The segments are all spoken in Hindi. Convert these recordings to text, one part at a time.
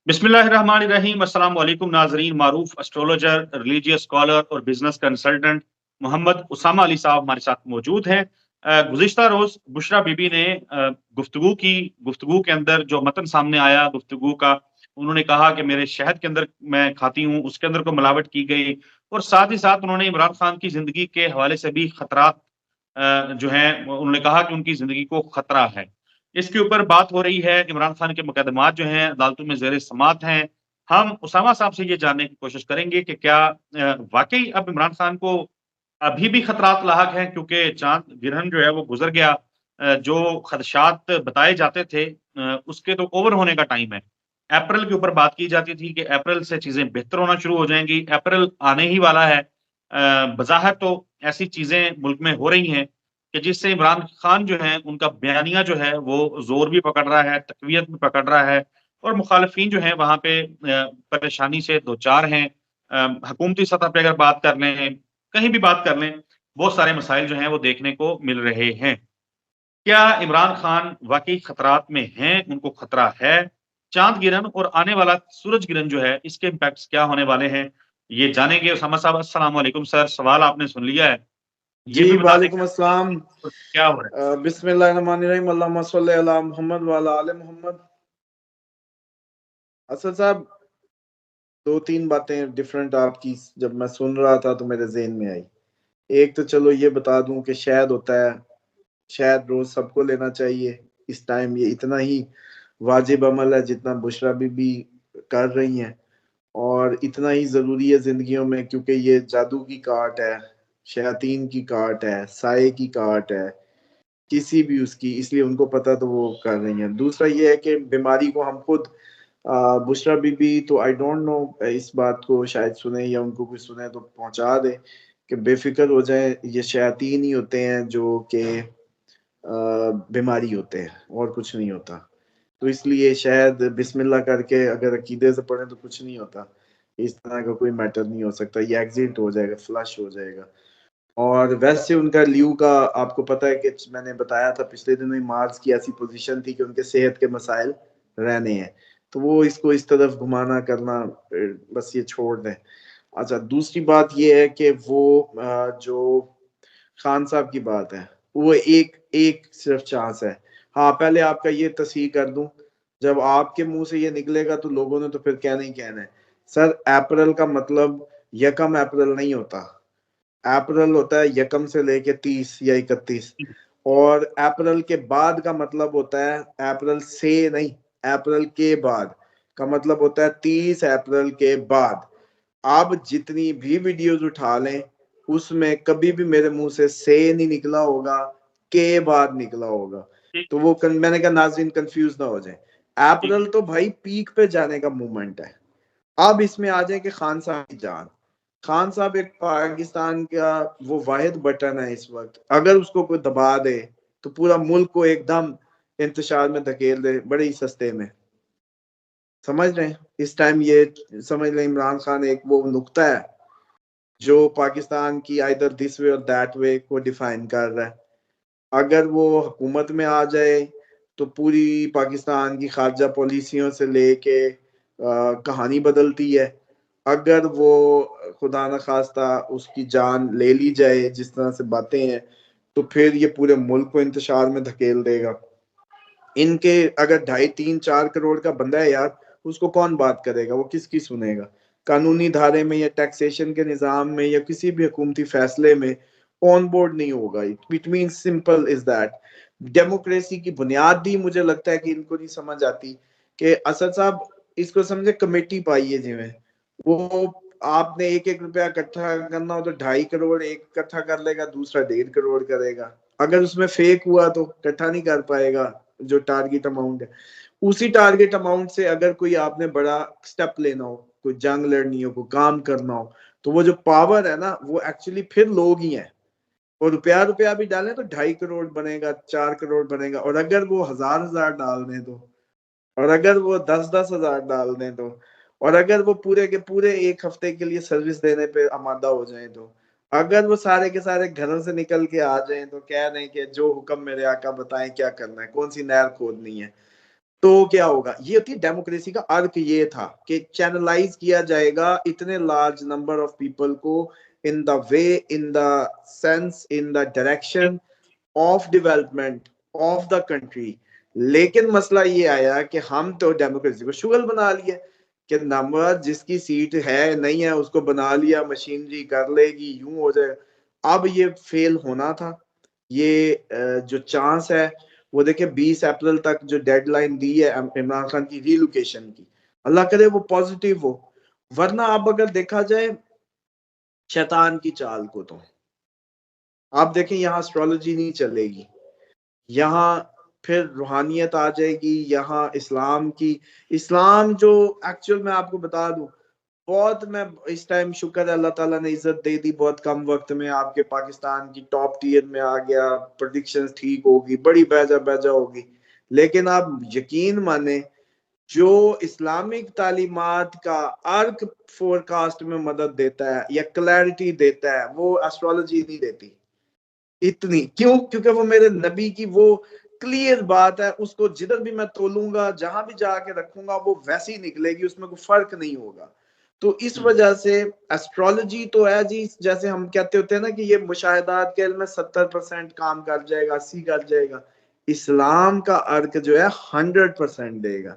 बिस्मिल्लाहिर्रहमानिर्रहीम। अस्सलाम वालेकुम नाजरीन। मारूफ एस्ट्रोलॉजर, रिलीजियस स्कॉलर और बिजनेस कंसल्टेंट मोहम्मद उसामा अली साहब हमारे साथ मौजूद हैं। गुज़िश्ता रोज़ बुशरा बीबी ने गुफ्तगू के अंदर जो मतन सामने आया गुफ्तगू का, उन्होंने कहा कि मेरे शहद के अंदर मैं खाती हूँ, उसके अंदर कोई मिलावट की गई और साथ ही साथ उन्होंने इमरान खान की ज़िंदगी के हवाले से भी खतरात जो हैं उन्होंने कहा कि उनकी ज़िंदगी को खतरा है। इसके ऊपर बात हो रही है, इमरान खान के मुकदमात जो हैं अदालतों में ज़ेर समाअत हैं। हम उसामा साहब से ये जानने की कोशिश करेंगे कि क्या वाक़ई अब इमरान खान को अभी भी खतरात लाहक हैं, क्योंकि चाँद गिरहन जो है वो गुज़र गया। जो खदशात बताए जाते थे उसके तो ओवर होने का टाइम है। अप्रैल के ऊपर बात की जाती थी कि अप्रैल से चीज़ें बेहतर होना शुरू हो जाएँगी, अप्रैल आने ही वाला है। बज़ाहिर तो ऐसी चीज़ें मुल्क में हो रही हैं कि जिससे इमरान खान जो हैं उनका बयानिया जो है वो ज़ोर भी पकड़ रहा है, तक़वियत भी पकड़ रहा है और मुखालिफ़िन जो हैं वहाँ पे परेशानी से दो-चार हैं। हुकूमती सतह पे अगर बात कर लें, कहीं भी बात कर लें, बहुत सारे मसाइल जो हैं वो देखने को मिल रहे हैं। क्या इमरान खान वाक़ई खतरात में हैं, उनको खतरा है? चाँद गिरहन और आने वाला सूरज ग्रहण जो है, इसके इम्पैक्ट्स क्या होने वाले हैं? ये जानेंगे। उसामा साहब अस्सलाम वालेकुम सर, सवाल आपने सुन लिया है। ये जी, भी बता दें वालेकुम अस्सलाम। क्या हो रहा है? बिस्मिल्लाहिर्रहमानिर्रहीम, अल्लाहुम्मा सल्लि अला मुहम्मद व अला आले मुहम्मद। असद साहब, 2-3 बातें डिफरेंट आपकी जब मैं सुन रहा था तो मेरे ज़हन में आई। एक तो चलो ये बता दूं कि शहद होता है, शहद रोज सबको लेना चाहिए। इस टाइम ये इतना ही वाजिब अमल है जितना बुशरा बीबी कर रही हैं, और इतना ही ज़रूरी है ज़िंदगियों में, क्योंकि ये जादू की काट है, शयातीन की काट है, साये की काट है, किसी भी उसकी, इसलिए उनको पता तो वो कर रही हैं। दूसरा ये है कि बीमारी को हम खुद बुशरा बीबी तो आई डोंट नो इस बात को शायद सुने या उनको कोई सुने तो पहुंचा दे कि बेफिक्र हो जाए, ये शयातीन ही होते हैं जो कि बीमारी होते हैं और कुछ नहीं होता। तो इसलिए शायद बिस्मिल्लाह करके अगर अकीदे से पढ़े तो कुछ नहीं होता, इस तरह का कोई मैटर नहीं हो सकता, ये एग्जिट हो जाएगा, फ्लश हो जाएगा। और वैसे उनका ल्यू का आपको पता है कि मैंने बताया था पिछले दिनों ही, मार्स की ऐसी पोजीशन थी कि उनके सेहत के मसाइल रहने हैं, तो वो इसको इस तरफ घुमाना करना बस ये छोड़ दें। अच्छा, दूसरी बात ये है कि वो जो खान साहब की बात है, वो एक एक सिर्फ चांस है। हाँ, पहले आपका ये तस्हीर कर दूं, जब आपके मुंह से ये निकलेगा तो लोगों ने तो फिर कहना ही कहना है, सर अप्रैल का मतलब यकम अप्रैल नहीं होता, अप्रैल होता है यकम से लेके 30 या 31, और अप्रैल के बाद का मतलब होता है अप्रैल से नहीं, अप्रैल के बाद का मतलब होता है 30 अप्रैल के बाद। आप जितनी भी वीडियोस उठा लें, उसमें कभी भी मेरे मुंह से नहीं निकला होगा, के बाद निकला होगा। ठीक, तो वो मैंने कहा नाज़रीन कंफ्यूज ना हो जाए, ठीक। अप्रैल तो भाई पीक पे जाने का मूवमेंट है। अब इसमें आ जाए कि खान साहब की जान, खान साहब एक पाकिस्तान का वो वाहिद बटन है इस वक्त, अगर उसको कोई दबा दे तो पूरा मुल्क को एकदम इंतशार में धकेल दे बड़े ही सस्ते में। समझ रहे हैं इस टाइम, ये समझ लें इमरान खान एक वो नुक्ता है जो पाकिस्तान की आइदर दिस वे और दैट वे को डिफाइन कर रहा है। अगर वो हुकूमत में आ जाए तो पूरी पाकिस्तान की खारजा पॉलिसियों से लेके कहानी बदलती है। अगर वो खुदा न खास्ता उसकी जान ले ली जाए जिस तरह से बातें हैं, तो फिर ये पूरे मुल्क को इंतशार में धकेल देगा। इनके अगर 2.5-3-4 करोड़ का बंदा है यार, उसको कौन बात करेगा, वो किसकी सुनेगा? कानूनी धारे में या टैक्सेशन के निज़ाम में या किसी भी हुकूमती फैसले में ऑन बोर्ड नहीं होगा। It mean simple is that. Democracy की बुनियाद ही मुझे लगता है कि इनको नहीं समझ आती कि असद साहब इसको समझे कमेटी पाई है जिमें, वो आपने 1-1 रुपया इकट्ठा करना हो तो 2.5 करोड़ एक इकट्ठा कर लेगा, दूसरा 1.5 करोड़ करेगा। अगर उसमें फेक हुआ तो इकट्ठा नहीं कर पाएगा जो टारगेट अमाउंट है। उसी टारगेट अमाउंट से अगर कोई आपने बड़ा स्टेप लेना हो, कोई जंग लड़नी हो, कोई काम करना हो, तो वो जो पावर है ना वो एक्चुअली फिर लोग ही हैं। और रुपया रुपया भी डालें तो 2.5 करोड़ बनेगा, 4 करोड़ बनेगा, और अगर वो 1,000 डाल दें तो, और अगर वो 10-10 हजार डाल दें तो, और अगर वो पूरे के पूरे 1 हफ्ते के लिए सर्विस देने पे आमादा हो जाए तो, अगर वो सारे के सारे घरों से निकल के आ जाएं तो कह रहे हैं कि जो हुक्म मेरे आका बताएं क्या करना है, कौन सी नहर खोदनी है, तो क्या होगा, ये होती है डेमोक्रेसी का अर्क, ये था कि चैनलाइज किया जाएगा इतने लार्ज नंबर ऑफ पीपल को in the way, in the sense, in the direction of development of the country. लेकिन मसला ये आया कि हम तो डेमोक्रेसी को शुगल बना लिया कि नंबर जिसकी सीट है नहीं है उसको बना लिया, मशीनरी कर लेगी, यूं हो जाएगा। अब ये फेल होना था। ये जो चांस है वो देखिए 20 अप्रैल तक जो डेडलाइन दी है इमरान खान की रीलोकेशन की, अल्लाह करे वो पॉजिटिव हो। वरना अब अगर देखा जाए शैतान की चाल को, तो आप देखें यहाँ एस्ट्रोलॉजी नहीं चलेगी, यहाँ फिर रूहानियत आ जाएगी, यहाँ इस्लाम की, इस्लाम जो एक्चुअल में आपको बता दूं, बहुत मैं इस टाइम शुक्र है अल्लाह ताला ने इज्जत दे दी, बहुत कम वक्त में आपके पाकिस्तान की टॉप टीयर में आ गया, प्रेडिक्शंस ठीक होगी, बड़ी बेजा बेजा होगी। लेकिन आप यकीन माने जो इस्लामिक तालीमात का अर्क फोरकास्ट में मदद देता है या क्लैरिटी देता है, वो एस्ट्रोलॉजी नहीं देती इतनी। क्यों? क्योंकि वो मेरे नबी की वो क्लियर बात है, उसको जिधर भी मैं तोलूंगा, जहां भी जाके रखूंगा, वो वैसी निकलेगी, उसमें कोई फर्क नहीं होगा। तो इस वजह से एस्ट्रोलॉजी तो है जी, जैसे हम कहते होते हैं ना कि ये मुशाहिदात के इल्म में 70% काम कर जाएगा, 80 कर जाएगा। इस्लाम का अर्क जो है 100% देगा।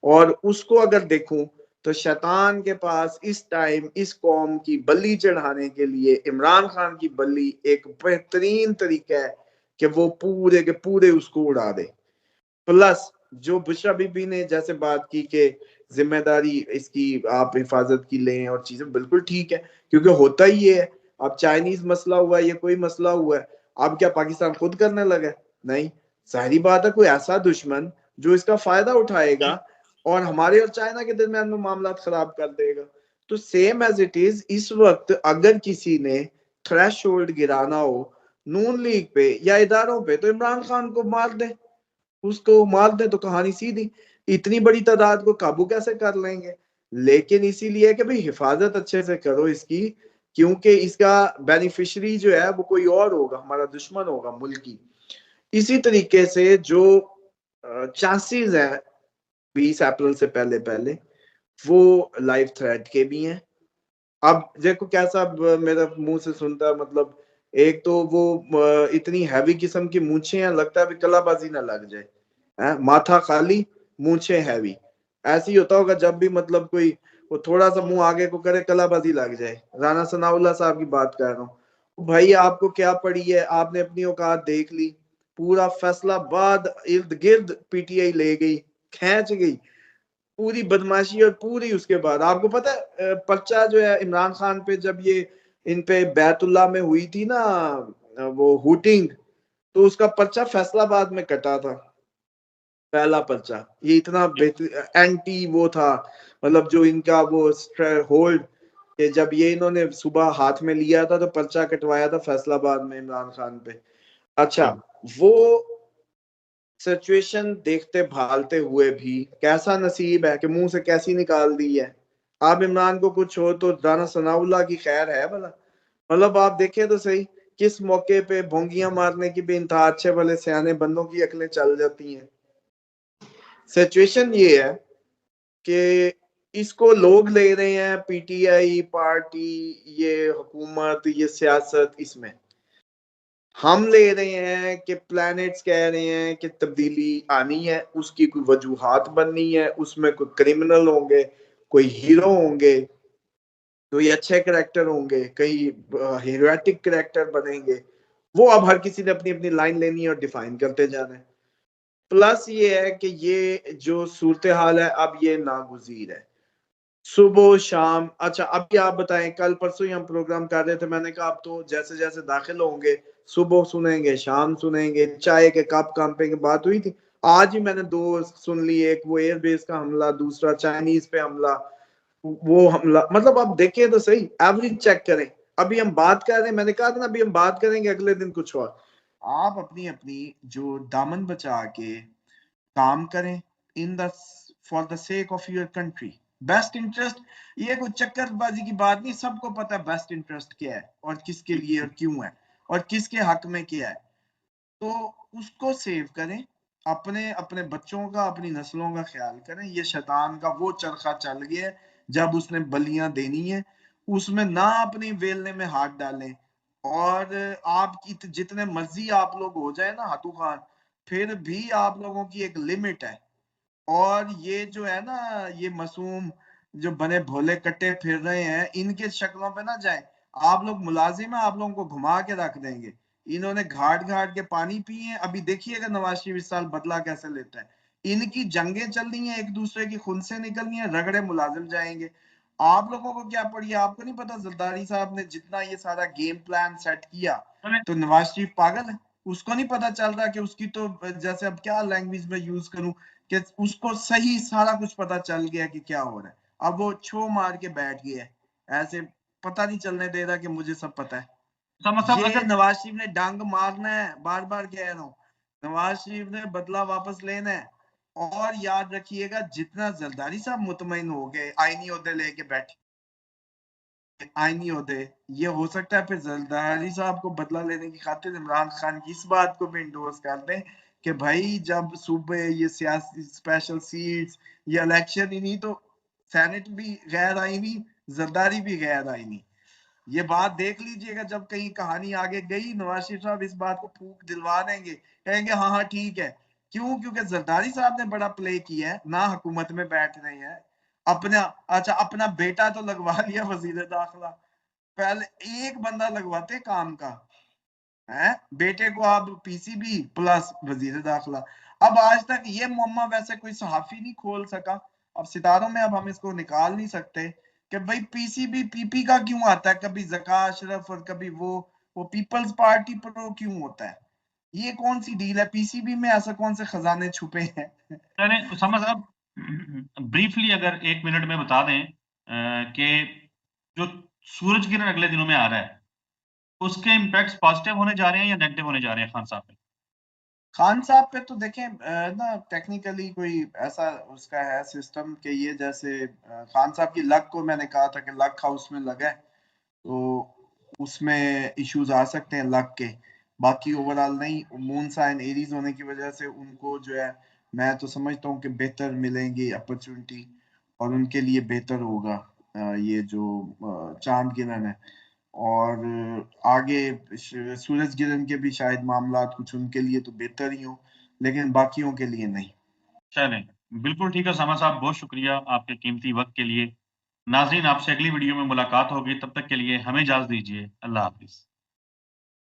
और उसको अगर देखूं तो शैतान के पास इस टाइम इस कौम की बलि चढ़ाने के लिए इमरान खान की बलि एक बेहतरीन तरीका है कि वो पूरे के पूरे उसको उड़ा दे। प्लस जो बुशरा बीबी ने जैसे बात की कि जिम्मेदारी इसकी आप हिफाजत की लें और चीजें, बिल्कुल ठीक है, क्योंकि होता ही ये है। अब चाइनीज मसला हुआ है या कोई मसला हुआ है, अब क्या पाकिस्तान खुद करने लगा? नहीं, जाहिर बात है कोई ऐसा दुश्मन जो इसका फायदा उठाएगा और हमारे और चाइना के दरमियान में मामला खराब कर देगा। तो सेम एज इट इज इस वक्त अगर किसी ने थ्रेशोल्ड गिराना हो नून लीग पे या इदारों पे, तो इमरान खान को मार दे, उसको मार दे तो कहानी सीधी। इतनी बड़ी तादाद को काबू कैसे कर लेंगे? लेकिन इसीलिए कि भाई हिफाजत अच्छे से करो इसकी, क्योंकि इसका बेनिफिशियरी जो है वो कोई और होगा, हमारा दुश्मन होगा मुल्की। इसी तरीके से जो चांसेस है 20 अप्रैल से पहले पहले, वो लाइफ थ्रेट के भी हैं। अब देखो कैसा मेरा मुंह से सुनता है, मतलब एक तो वो इतनी हैवी किस्म की मूछें हैं, लगता है भी कलाबाजी ना लग जाए, माथा खाली, मूछें हैवी। ऐसे ही होता होगा जब भी मतलब कोई वो थोड़ा सा मुंह आगे को करे, कलाबाजी लग जाए। राना सनाउल्लाह साहब की बात कर रहा हूँ। भाई आपको क्या पड़ी है, आपने अपनी औकात देख ली, पूरा फैसलाबाद इर्द गिर्द पीटीआई ले गई, खींच गई पूरी बदमाशी। और पूरी उसके बाद आपको पता है पर्चा जो है इमरान खान पे, जब ये इन पे बैतुल्ला में हुई थी ना वो हुटिंग, तो उसका पर्चा फैसलाबाद में कटा था, पहला पर्चा। ये इतना बेहतर एंटी वो था, मतलब जो इनका वो होल्ड, कि जब ये इन्होंने सुबह हाथ में लिया था तो पर्चा कटवाया था फैसलाबाद में इमरान खान पे। अच्छा, वो सिचुएशन देखते भालते हुए भी कैसा नसीब है कि मुंह से कैसी निकाल दी है। आप इमरान को कुछ हो तो राना सनाउल्लाह की खैर है भला। मतलब आप देखें तो सही, किस मौके पे भोंगियां मारने की भी इंतहा अच्छे भले सियाने बंदों की अकलें चल जाती हैं। सिचुएशन ये है कि इसको लोग ले रहे हैं, पीटीआई पार्टी, ये हुकूमत, ये सियासत, इसमें हम ले रहे हैं कि प्लैनेट्स कह रहे हैं कि तब्दीली आनी है, उसकी कोई वजूहात बननी है, उसमें कोई क्रिमिनल होंगे, कोई हीरो होंगे, कोई अच्छे करेक्टर होंगे, कई हीरोटिक करेक्टर बनेंगे। वो अब हर किसी ने अपनी अपनी लाइन लेनी है और डिफाइन करते जाना है। प्लस ये है कि ये जो सूरत हाल है अब ये नागुजीर है, सुबह शाम। अच्छा अभी आप बताएं, कल परसों ही हम प्रोग्राम कर रहे थे, मैंने कहा आप तो जैसे जैसे दाखिल होंगे सुबह सुनेंगे, शाम सुनेंगे, चाय के कप कांपे की बात हुई थी। आज ही मैंने दो सुन ली, एक वो एयरबेस का हमला, दूसरा चाइनीज पे हमला, वो हमला। मतलब आप देखें तो सही, एवरेज चेक करें। अभी हम बात कर रहे हैं, मैंने कहा था ना अभी हम बात करेंगे, अगले दिन कुछ और। आप अपनी अपनी जो दामन बचा के काम करें, in the for the sake of your country, best interest. ये कोई चक्करबाजी की बात नहीं, सबको पता है बेस्ट इंटरेस्ट क्या है और किसके लिए और क्यों है और किसके हक में क्या है। तो उसको सेव करें, अपने अपने बच्चों का, अपनी नस्लों का ख्याल करें। ये शैतान का वो चरखा चल गया है, जब उसने बलियां देनी है उसमें ना अपनी वेलने में हाथ डालें। और आप जितने मर्जी आप लोग हो जाए ना हाथू खान, फिर भी आप लोगों की एक लिमिट है। और ये जो है ना, ये मासूम जो बने भोले कट्टे फिर रहे हैं, इनके शक्लों पे ना जाए। आप लोग मुलाजिम है, आप लोगों को घुमा के रख देंगे। इन्होंने घाट घाट के पानी पिए हैं, अभी देखिएगा नवाज शरीफ इस साल बदला कैसे लेता है। इनकी जंगें चल रही हैं, एक दूसरे की खून से निकल रही हैं, रगड़े मुलाजिम जाएंगे। आप लोगों को क्या पड़ी, आपको नहीं पता जरदारी साहब ने जितना ये सारा गेम प्लान सेट किया, तो नवाज शरीफ पागल है? उसको नहीं पता चल रहा कि उसकी तो, जैसे अब क्या लैंग्वेज में यूज करूं, कि उसको सही सारा कुछ पता चल गया कि क्या हो रहा है। अब वो छो मार के बैठ गया है, ऐसे पता नहीं चलने दे रहा कि मुझे सब पता है। उसामा साहब ये अगर नवाज शरीफ ने डंग मारना है, बार बार कह रहा हूं, नवाज शरीफ ने बदला वापस लेना है। और याद रखिएगा, जितना जरदारी साहब मुतमईन हो गए आईनी ओहदे लेके बैठे, आईनी ओहदे, ये हो सकता है फिर जरदारी साहब को बदला लेने की खातिर इमरान खान की इस बात को भी इंडोर्स कर दें कि भाई जब सूबे ये सियासी स्पेशल सीट्स, ये इलेक्शन ही नहीं तो सेनेट भी गैर आईनी, जरदारी भी गैर आईनी। ये बात देख लीजिएगा, जब कहीं कहानी आगे गई, नवाज शरीफ साहब इस बात को फूक दिलवा देंगे, कहेंगे हाँ हाँ ठीक है। क्यों? क्योंकि जरदारी साहब ने बड़ा प्ले किया है ना, हुकूमत में बैठ रहे हैं अपना। अच्छा, अपना बेटा तो लगवा लिया वजीर दाखिला, पहले एक बंदा लगवाते काम का है, बेटे को आप पीसीबी प्लस वजीर दाखिला। अब आज तक ये मुअम्मा वैसे कोई सहाफी नहीं खोल सका। अब सितारों में अब हम इसको निकाल नहीं सकते कि भाई पीसीबी पीपी का क्यों आता है, कभी जका अशरफ और कभी वो पीपल्स पार्टी प्रो क्यों होता है। ये कौन सी डील है? पीसीबी में ऐसा कौन से खजाने छुपे हैं? मैंने उसामा साहब ब्रीफली अगर 1 मिनट में बता दें कि जो सूरज किरण अगले दिनों में आ रहा है, उसके इम्पैक्ट्स पॉजिटिव होने जा रहे हैं या नेगेटिव होने जा रहे हैं खान साहब पे? खान साहब पे तो देखें, ना टेक्निकली कोई ऐसा उसका है सिस्टम कि ये जैसे खान साहब की लक को मैंने कहा था कि लक हाउस में लगा है, तो उसमें इश्यूज आ सकते हैं लक के। बाकी ओवरऑल नहीं, मून साइन एरीज होने की वजह से उनको जो है, मैं तो समझता हूँ कि बेहतर मिलेंगी अपॉर्चुनिटी और उनके लिए बेहतर होगा। ये जो चांद गिरन है, और आगे सूरज गिरन के भी शायद मामला कुछ उनके लिए तो बेहतर ही हो, लेकिन बाकियों के लिए नहीं। चलें, बिल्कुल ठीक है उसामा साहब, बहुत शुक्रिया आपके कीमती वक़्त के लिए। नाज़रीन, आपसे अगली वीडियो में मुलाकात होगी, तब तक के लिए हमें इजाज़त दीजिए। अल्लाह हाफ़िज़।